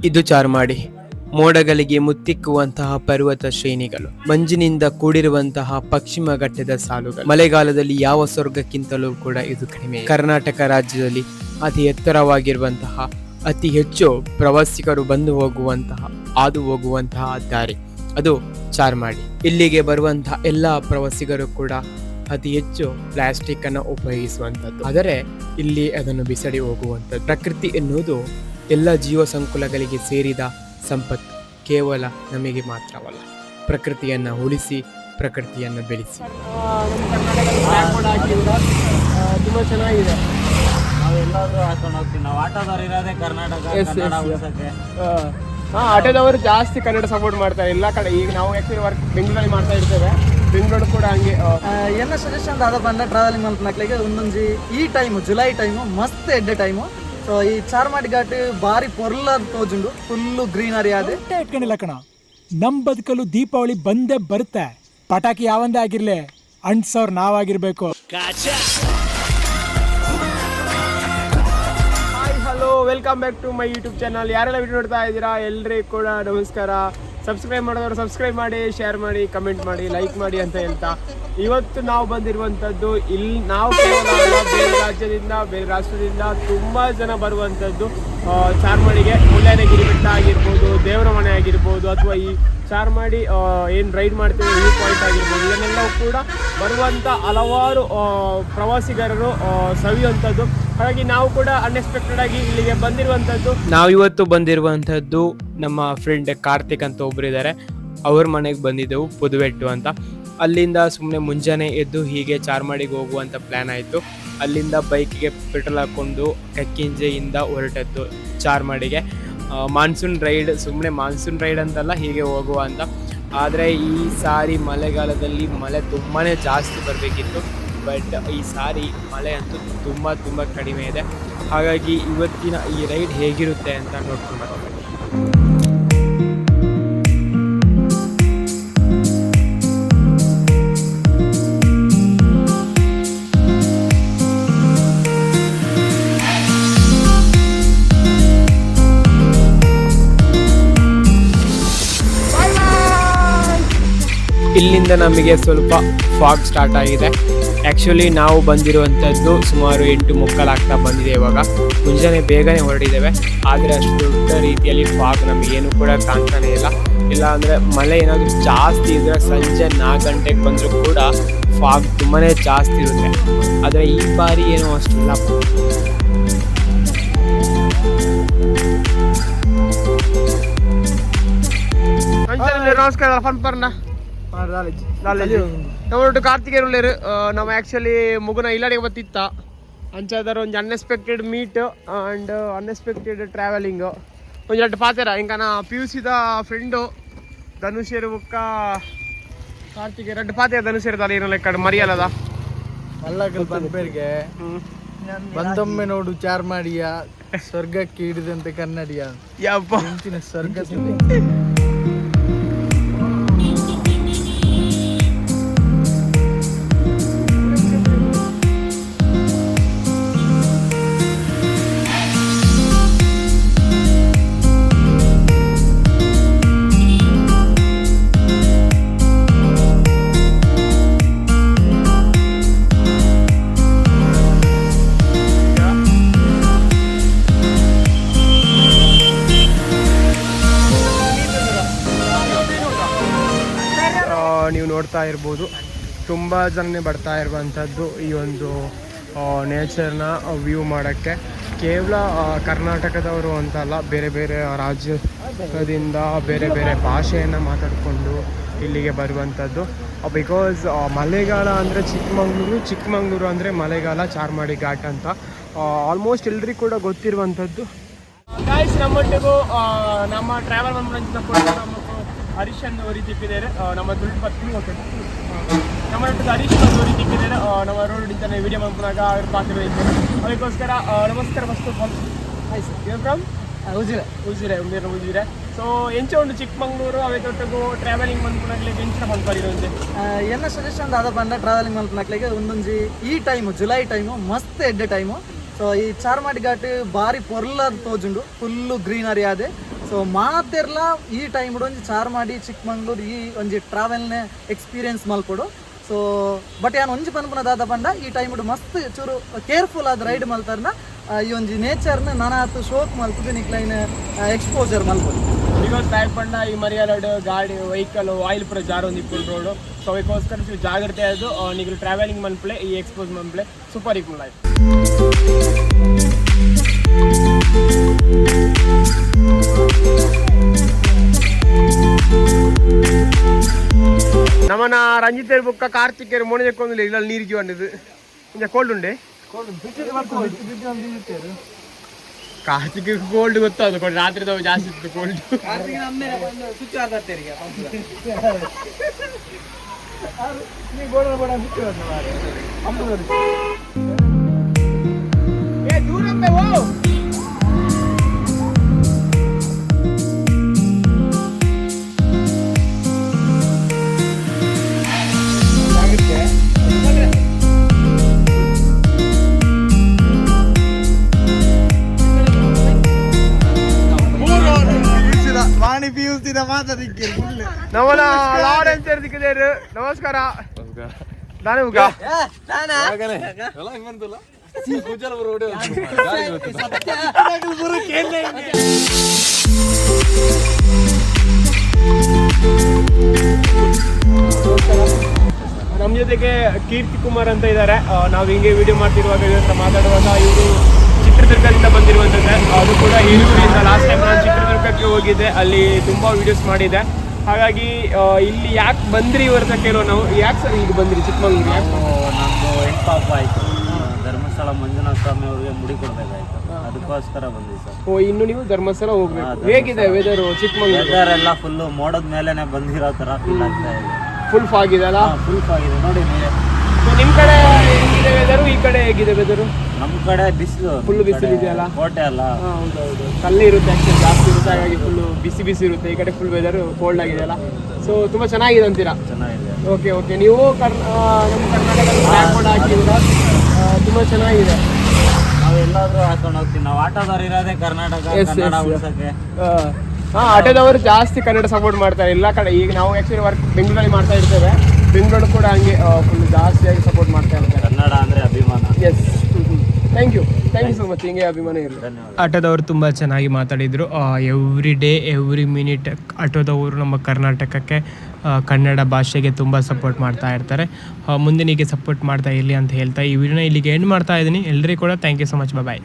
ಇದು ಚಾರ್ಮಾಡಿ. ಮೋಡಗಳಿಗೆ ಮುತ್ತಿಕ್ಕುವಂತಹ ಪರ್ವತ ಶ್ರೇಣಿಗಳು, ಮಂಜಿನಿಂದ ಕೂಡಿರುವಂತಹ ಪಶ್ಚಿಮ ಘಟ್ಟದ ಸಾಲುಗಳು. ಮಳೆಗಾಲದಲ್ಲಿ ಯಾವ ಸ್ವರ್ಗಕ್ಕಿಂತಲೂ ಕೂಡ ಇದು ಕಡಿಮೆ. ಕರ್ನಾಟಕ ರಾಜ್ಯದಲ್ಲಿ ಅತಿ ಎತ್ತರವಾಗಿರುವಂತಹ, ಅತಿ ಹೆಚ್ಚು ಪ್ರವಾಸಿಗರು ಬಂದು ಹಾದು ಹೋಗುವಂತಹ ದಾರಿ ಅದು ಚಾರ್ಮಾಡಿ. ಇಲ್ಲಿಗೆ ಬರುವಂತಹ ಎಲ್ಲ ಪ್ರವಾಸಿಗರು ಕೂಡ ಅತಿ ಹೆಚ್ಚು ಪ್ಲಾಸ್ಟಿಕ್ ಅನ್ನು ಉಪಯೋಗಿಸುವಂಥದ್ದು, ಆದರೆ ಇಲ್ಲಿ ಅದನ್ನು ಬಿಸಾಡಿ ಹೋಗುವಂಥದ್ದು. ಪ್ರಕೃತಿ ಎನ್ನುವುದು ಎಲ್ಲ ಜೀವ ಸಂಕುಲಗಳಿಗೆ ಸೇರಿದ ಸಂಪತ್ತು, ಕೇವಲ ನಮಗೆ ಮಾತ್ರವಲ್ಲ. ಪ್ರಕೃತಿಯನ್ನು ಉಳಿಸಿ, ಪ್ರಕೃತಿಯನ್ನು ಬೆಳೆಸಿ. ತುಂಬ ಚೆನ್ನಾಗಿದೆ. ನಾವೆಲ್ಲಾದ್ರೂ ಹಾಕೊಂಡು ಹೋಗ್ತೀವಿ. ನಾವು ಆಟೋದವ್ರು ಇರೋದೇ ಕರ್ನಾಟಕ ಉಳಿಸೋಕ್ಕೆ. ಆಟೋದವರು ಜಾಸ್ತಿ ಕನ್ನಡ ಸಪೋರ್ಟ್ ಮಾಡ್ತಾರೆ ಎಲ್ಲ ಕಡೆ. ಈಗ ನಾವು ಆ್ಯಕ್ಚುಲಿ ವರ್ಕ್ ಬೆಂಗಳೂರಲ್ಲಿ ಮಾಡ್ತಾ ಇರ್ತೇವೆ, ಬೆಂಗಳೂರು ಕೂಡ ಹಂಗೆ. ಎನ್ನ ಸಜೆಷನ್ ದಾದ ಬಂದ ಟ್ರಾವೆಲಿಂಗ್ ಮಲ್ಪನಕ್ಲಿಗೆ ಒಂದೊಂದು ಈ ಟೈಮು ಜುಲೈ ಟೈಮು ಮಸ್ತ್ ಎಡ್ಡೆ ಟೈಮು. ಸೊ ಈ ಚಾರ್ಮಾಡಿ ಘಾಟ್ ಬಾರಿ ಪೊರ್ಲಾದ ತೋಜುಂಡು, ಫುಲ್ಲು ಗ್ರೀನರಿ ಆದ ಇಟ್ಕೊಂಡಿಲ್ಲ ಕಣ. ನಮ್ ಬದುಕಲು ದೀಪಾವಳಿ ಬಂದೇ ಬರುತ್ತೆ. ಪಟಾಕಿ ಯಾವಂದೇ ಆಗಿರ್ಲಿ, ಅಂಟ್ಸವ್ರು ನಾವಾಗಿರ್ಬೇಕು. Hello, welcome back to my YouTube channel. ಯಾರೆಲ್ಲ ವಿಡಿಯೋ ನೋಡ್ತಾ ಇದ್ದೀರಾ ಎಲ್ರಿಗೂ ಕೂಡ ನಮಸ್ಕಾರ. ಸಬ್ಸ್ಕ್ರೈಬ್ ಮಾಡೋರು ಸಬ್ಸ್ಕ್ರೈಬ್ ಮಾಡಿ, ಶೇರ್ ಮಾಡಿ, ಕಮೆಂಟ್ ಮಾಡಿ, ಲೈಕ್ ಮಾಡಿ ಅಂತ ಹೇಳ್ತಾ, ಇವತ್ತು ನಾವು ಬಂದಿರುವಂಥದ್ದು ಇಲ್ಲಿ ನಾವು ಕೇವಲ ಬೇರೆ ರಾಜ್ಯದಿಂದ, ಬೇರೆ ರಾಷ್ಟ್ರದಿಂದ ತುಂಬ ಜನ ಬರುವಂಥದ್ದು ಚಾರ್ಮಾಡಿಗೆ. ಮುಳ್ಳಯ್ಯನಗಿರಿ ಬೆಟ್ಟ ಆಗಿರ್ಬೋದು, ದೇವರ ಮನೆ ಆಗಿರ್ಬೋದು, ಅಥವಾ ಈ ಚಾರ್ಮಾಡಿ ಏನು ರೈಡ್ ಮಾಡ್ತೀವಿ ವ್ಯೂ ಪಾಯಿಂಟ್ ಆಗಿರ್ಬೋದು, ಇದನ್ನೆಲ್ಲವೂ ಕೂಡ ಬರುವಂಥ ಹಲವಾರು ಪ್ರವಾಸಿಗರರು ಸವಿಯುವಂಥದ್ದು. ಹಾಗಾಗಿ ನಾವು ಕೂಡ ಅನ್ಎಕ್ಸ್ಪೆಕ್ಟೆಡ್ ಆಗಿ ಇಲ್ಲಿಗೆ ಬಂದಿರುವಂಥದ್ದು. ನಾವಿವತ್ತು ಬಂದಿರುವಂಥದ್ದು ನಮ್ಮ ಫ್ರೆಂಡ್ ಕಾರ್ತಿಕ್ ಅಂತ ಒಬ್ರು ಇದ್ದಾರೆ, ಅವ್ರ ಮನೆಗೆ ಬಂದಿದ್ದೆವು, ಪುದುವೆಟ್ಟು ಅಂತ. ಅಲ್ಲಿಂದ ಸುಮ್ಮನೆ ಮುಂಜಾನೆ ಎದ್ದು ಹೀಗೆ ಚಾರ್ಮಾಡಿಗೆ ಹೋಗುವಂಥ ಪ್ಲ್ಯಾನ್ ಆಯಿತು. ಅಲ್ಲಿಂದ ಬೈಕಿಗೆ ಪೆಟ್ರೋಲ್ ಹಾಕ್ಕೊಂಡು ಕಕ್ಕಿಂಜೆಯಿಂದ ಹೊರಟದ್ದು ಚಾರ್ಮಾಡಿಗೆ. ಮಾನ್ಸೂನ್ ರೈಡ್, ಸುಮ್ಮನೆ ಮಾನ್ಸೂನ್ ರೈಡ್ ಅಂತಲ್ಲ, ಹೀಗೆ ಹೋಗುವ ಅಂತ. ಆದರೆ ಈ ಸಾರಿ ಮಳೆಗಾಲದಲ್ಲಿ ಮಳೆ ತುಂಬಾ ಜಾಸ್ತಿ ಬರಬೇಕಿತ್ತು, ಬಟ್ ಈ ಸಾರಿ ಮಳೆ ಅಂತೂ ತುಂಬ ಕಡಿಮೆ ಇದೆ. ಹಾಗಾಗಿ ಇವತ್ತಿನ ಈ ರೈಡ್ ಹೇಗಿರುತ್ತೆ ಅಂತ ನೋಡ್ಕೊಂಡು ಬರೋಣ. ಇಲ್ಲಿಂದ ನಮಗೆ ಸ್ವಲ್ಪ ಫಾಗ್ ಸ್ಟಾರ್ಟ್ ಆಗಿದೆ. ಆ್ಯಕ್ಚುಲಿ ನಾವು ಬಂದಿರುವಂಥದ್ದು ಸುಮಾರು 8:45 ಆಗ್ತಾ ಬಂದಿದೆ. ಇವಾಗ ಮುಂಜಾನೆ ಬೇಗನೆ ಹೊರಟಿದ್ದೇವೆ, ಆದರೆ ಅಷ್ಟು ದೊಡ್ಡ ರೀತಿಯಲ್ಲಿ ಫಾಗ್ ನಮಗೇನು ಕೂಡ ಕಾಣ್ತಾನೆ ಇಲ್ಲ ಅಂದರೆ ಮಳೆ ಏನಾದರೂ ಜಾಸ್ತಿ ಇದ್ದರೆ ಸಂಜೆ 4 ಗಂಟೆಗೆ ಬಂದರೂ ಕೂಡ ಫಾಗ್ ತುಂಬಾ ಜಾಸ್ತಿ ಇರುತ್ತೆ. ಆದರೆ ಈ ಬಾರಿ ಏನೋ ಅಷ್ಟಿಲ್ಲ. ನಮಸ್ಕಾರ ಫನ್ಪರ್ನ ಟೊಮೊಟೊ ಕಾರ್ತಿಕೇರುಳ್ಳೇರು. ನಾವು ಆ್ಯಕ್ಚುಲಿ ಮುಗುನ ಇಲ್ಲಾಡಿಗೆ ಬತ್ತಿತ್ತ ಅಂಚಾದರ ಒಂದು unexpected meet and unexpected travelling ಒಂದೆರಡು ಪಾತೆರ ಇಂಕ ನಾ PUC ಫ್ರೆಂಡು ಧನುಷೇರು ಬುಕ್ಕ ಕಾರ್ತಿಕ ಎರಡು ಪಾತೆರ ಧನುಷೇರದಲ್ಲ ಏನೋ ಲೆಕ್ಕ ಮರಿಯಲ್ಲದ ಮಲ್ಲಕಲ್ ಪನ್ಪೇರ್ಗೆ ಬಂದೊಮ್ಮೆ ನೋಡು ಚಾರ್ಮಾಡಿಯ ಸ್ವರ್ಗಕ್ಕೆ ಹಿಡಿದಂತೆ ಕನ್ನಡಿಯ ಯಪ್ಪ ಸ್ವರ್ಗ. ನೀವು ನೋಡ್ತಾ ಇರ್ಬೋದು, ತುಂಬ ಜನನೇ ಬರ್ತಾ ಇರುವಂಥದ್ದು ಈ ಒಂದು ನೇಚರ್ನ ವ್ಯೂ ಮಾಡೋಕ್ಕೆ. ಕೇವಲ ಕರ್ನಾಟಕದವರು ಅಂತಲ್ಲ, ಬೇರೆ ಬೇರೆ ರಾಜ್ಯದಿಂದ ಬೇರೆ ಬೇರೆ ಭಾಷೆಯನ್ನು ಮಾತಾಡಿಕೊಂಡು ಇಲ್ಲಿಗೆ ಬರುವಂಥದ್ದು. ಬಿಕಾಸ್ ಮಳೆಗಾಲ ಅಂದರೆ ಚಿಕ್ಕಮಂಗ್ಳೂರು ಅಂದರೆ ಮಳೆಗಾಲ, ಚಾರ್ಮಾಡಿ ಘಾಟ್ ಅಂತ ಆಲ್ಮೋಸ್ಟ್ ಎಲ್ರಿಗೂ ಕೂಡ ಗೊತ್ತಿರುವಂಥದ್ದು. ಗಾಯ್ಸ್, ನಮ್ಮೊಟ್ಟಿಗೂ ನಮ್ಮ ಟ್ರಾವೆಲ್ ಮಂತ್ನ ಕೂಡ ಹರೀಶ್ ಅನ್ನೋರು ತಿಪ್ಪಿದ್ದಾರೆ. ನಮ್ಮ ದುಡ್ಡು ಪತ್ನಿ ಹೋಗ್ತದೆ ನಮ್ಮ ಹರೀಶ್ ಅನ್ನೋರು ತಿಪ್ಪಿದ್ದಾರೆ. ನಮ್ಮ ರೋಡ್ ಇಂತಾನೆ ವಿಡಿಯೋ ಮಾಡ್ಕೊಂಡಾಗ ಅವ್ರ ಪಾತ್ರ ಇದ್ದಾರೆ. ಅದಕ್ಕೋಸ್ಕರ ನಮಸ್ಕಾರ first of all. Hi sir, you from Ujire. So ಎಂಚ ಒಂದು ಚಿಕ್ಕಮಂಗ್ಳೂರು ಅವತ್ತೊಟ್ಟಿಗೂ ಟ್ರಾವೆಲಿಂಗ್ ಮನ್ಪುನಾಗ್ಲಿಕ್ಕೆ ಎಂಚಿನ ಮಲ್ಪರಿರೋದು ಎನ್ನ ಸಜೆಷನ್ ದಾದ ಬಂದ ಟ್ರಾವೆಲಿಂಗ್ ಮಲ್ಪನಕ್ಲಿಗೆ ಒಂದೊಂದು ಈ ಟೈಮು ಜುಲೈ ಟೈಮು ಮಸ್ತ್ ಎಡ್ಡೆ ಟೈಮು. ಸೊ ಈ ಚಾರ್ಮಾಡಿ ಘಾಟ್ ಬಾರಿ ಪೊರ್ಲಾದ ತೋಜುಂಡು, ಫುಲ್ಲು ಗ್ರೀನರಿ ಆದೆ. ಸೊ ಸೊ ಮಾತೆರ್ಲ ಈ ಟೈಮ್ ಒಂಜಿ ಚಾರ್ಮಾಡಿ ಚಿಕ್ಕಮಂಗ್ಳೂರು ಈ ಒಂಜಿ ಟ್ರಾವೆಲ್ನ ಎಕ್ಸ್ಪೀರಿಯನ್ಸ್ ಮಲ್ಪೊಡು. ಸೊ ಬಟ್ ಯಾನ್ ಒಂಜಿ ಪನ್ಪುನ ದಾದ ಪಂಡ ಈ ಟೈಮ್ ಮಸ್ತ್ ಚೂರು ಕೇರ್ಫುಲ್ ಆದ ರೈಡ್ ಮಲ್ತಾರನ ಈ ಒಂಜಿ ನೇಚರ್ನ ನಾನಾತು ಶೋಕ್ ಮಲ್ಪುದು ನಿಕ್ಲೈನ್ ಎಕ್ಸ್ಪೋಜರ್ ಮಲ್ಪೊಡು. ಬಿಕಾಸ್ ಟೈಪ್ ಪಂಡ ಈ ಮರಿಯಾಲಡು ಗಾಡಿ ವೆಹಿಕಲ್ ಆಯಿಲ್ ಪೂರ ಜಾರೊಂದು ಇಪ್ಪುಂಡು ರೋಡು. ಸೊ ಅದಕ್ಕೋಸ್ಕರ ಜಾಗ್ರತೆ ಆಯ್ತು ನೀವು ಟ್ರಾವೆಲಿಂಗ್ ಮನ್ಪ್ಲೆ ಈ ಎಕ್ಸ್ಪೋಸ್ ಮನ್ಪ್ಲೆ ಸೂಪರ್ ಇಪ್ಪು ಲೈಫ್. ನಮ್ಮನ ರಂಜಿತೇರು ಬುಕ್ಕ ಕಾರ್ತಿಕೇರು ಮೊಣಜಕ್ಕೊಂದು ಇಲ್ಲ ನೀರಿಗೆ ಬಂದಿದ್ದು ಇಂಜ ಕೋಲ್ಡ್ ಉಂಡೆ ಕಾರ್ತಿಕ್ ಕೋಲ್ಡ್ ಗೊತ್ತಾದ್ರು ಕೊಡಿ ರಾತ್ರಿ ಜಾಸ್ತಿ ಇತ್ತು ಕೋಲ್ಡ್. ನಮ್ಮನ ಲಾರೆನ್ಸ್ ಸಿಕ್ಕಿದ್ದೇರು. ನಮಸ್ಕಾರ. ನಾನು ನಮ್ಮ ಜೊತೆಗೆ ಕೀರ್ತಿ ಕುಮಾರ್ ಅಂತ ಇದ್ದಾರೆ. ನಾವು ಹಿಂಗೆ ವಿಡಿಯೋ ಮಾಡ್ತಿರುವಾಗ ಇವ್ರ ಹತ್ರ ಮಾತಾಡುವಾಗ ಇವರು ಚಿತ್ರದುರ್ಗದಿಂದ ಬಂದಿರುವಂಥದ್ದೇ. ಅದು ಕೂಡ ಹಿರಿಯೂರಿಂದ. ಲಾಸ್ಟ್ ಟೈಮ್ ನಾನು ಚಿತ್ರದುರ್ಗಕ್ಕೆ ಹೋಗಿದ್ದೆ, ಅಲ್ಲಿ ತುಂಬ ವಿಡಿಯೋಸ್ ಮಾಡಿದ್ದೆ. ಹಾಗಾಗಿ ಇಲ್ಲಿ ಯಾಕೆ ಬಂದ್ರಿ ಇವ್ರ ಕೇಳೋ ನಾವು. ಯಾಕೆ ಸರ್ ಈಗ ಬಂದ್ರಿ ಚಿಕ್ಕಮಂಗ್ಳೂರು? ನಮ್ಮದು ಹೆಣ್ಪಾಪ ಆಯಿತು, ಧರ್ಮಸ್ಥಳ ಮಂಜುನಾಥ ಸ್ವಾಮಿ ಅವ್ರಿಗೆ ಮುಡಿ ಕೊಡಬೇಕಾಯ್ತು, ಅದಕ್ಕೋಸ್ಕರ ಬಂದ್ವಿ ಸರ್. ಓ, ಇನ್ನು ನೀವು ಧರ್ಮಸ್ಥಳ ಹೋಗ್ಬೇಕು. ಹೇಗಿದೆ ವೆದರು ಚಿಕ್ಕಮಂಗ್ಳೂರು? ವೆದರ್ ಎಲ್ಲ ಫುಲ್ಲು ಮೋಡದ ಮೇಲೆನೆ ಬಂದಿರೋ ಥರ ಫೀಲ್ ಆಗ್ತಾ ಇದೆ. ಫುಲ್ ಫಾಗ್ ಇದೆ ಅಲ್ಲ? ಫುಲ್ ಆಗಿದೆ ನೋಡಿ ನೀವೇ. ನಿಮ್ಮ ಕಡೆ ಹೇಗಿದೆ ವೆದರು, ಈ ಕಡೆ ಹೇಗಿದೆ ವೆದರು? ನಮ್ಮ ಕಡೆ ಬಿಸಿಲು, ಫುಲ್ ಬಿಸಿಲು ಇದೆಯಲ್ಲ? ಕೋಟೆ ಅಲ್ಲ. ಹೌದೌದು, ಕಲ್ಲೇ ಇರುತ್ತೆ ಆ್ಯಕ್ಚುಲಿ, ಜಾಸ್ತಿ ಇರುತ್ತೆ. ಹಾಗಾಗಿ ಫುಲ್ಲು ಬಿಸಿ ಬಿಸಿ ಇರುತ್ತೆ. ಈ ಕಡೆ ಫುಲ್ ವೆದರು ಕೋಲ್ಡ್ ಆಗಿದೆ ಅಲ್ಲ? ಸೊ ತುಂಬ ಚೆನ್ನಾಗಿದೆ ಅಂತೀರಾ? ಚೆನ್ನಾಗಿದೆ. Okay okay. ನೀವು ನಮ್ಮ ಕರ್ನಾಟಕದ ಬ್ಯಾಗ್ ಕೂಡ ಹಾಕಿದ್ದೀರಾ, ತುಂಬ ಚೆನ್ನಾಗಿದೆ. ನಾವು ಎಲ್ಲಾದ್ರೂ ಹಾಕೊಂಡು ಹೋಗ್ತೀವಿ. ನಾವು ಆಟೋದವ್ರು ಇರೋದೇ ಕರ್ನಾಟಕ, ಕನ್ನಡ ಉಳ್ಸಕ್ಕೆ. ಹಾಂ, ಆಟೋದವರು ಜಾಸ್ತಿ ಕನ್ನಡ ಸಪೋರ್ಟ್ ಮಾಡ್ತಾರೆ ಎಲ್ಲ ಕಡೆ. ಈಗ ನಾವು ಆ್ಯಕ್ಚುಲಿ ವರ್ಕ್ ಬೆಂಗಳೂರಲ್ಲಿ ಮಾಡ್ತಾ ಇರ್ತೇವೆ, ಬೆಂಗಳೂರು ಕೂಡ ಹಂಗೆ ಫುಲ್ ಜಾಸ್ತಿಯಾಗಿ ಸಪೋರ್ಟ್ ಮಾಡ್ತಾ ಇರ್ತಾರೆ. ಕನ್ನಡ ಅಂದರೆ ಅಭಿಮಾನ. Yes, thank you so much. ಹಿಂಗೆ ಅಭಿಮಾನ ಇರಲಿ. ಧನ್ಯವಾದ. ಆಟೋದವರು ತುಂಬ ಚೆನ್ನಾಗಿ ಮಾತಾಡಿದರು. ಎವ್ರಿ ಡೇ ಎವ್ರಿ ಮಿನಿಟ್ ಆಟೋದವರು ನಮ್ಮ ಕರ್ನಾಟಕಕ್ಕೆ ಕನ್ನಡ ಭಾಷೆಗೆ ತುಂಬ ಸಪೋರ್ಟ್ ಮಾಡ್ತಾ ಇರ್ತಾರೆ. ಮುಂದಿನಿಗೆ ಸಪೋರ್ಟ್ ಮಾಡ್ತಾ ಇರಲಿ ಅಂತ ಹೇಳ್ತಾ ಈ ವಿಡಿಯೋನ ಇಲ್ಲಿಗೆ ಎಂಡ್ ಮಾಡ್ತಾ ಇದ್ದೀನಿ. ಎಲ್ಲರಿಗೂ ಕೂಡ thank you so much. Bye.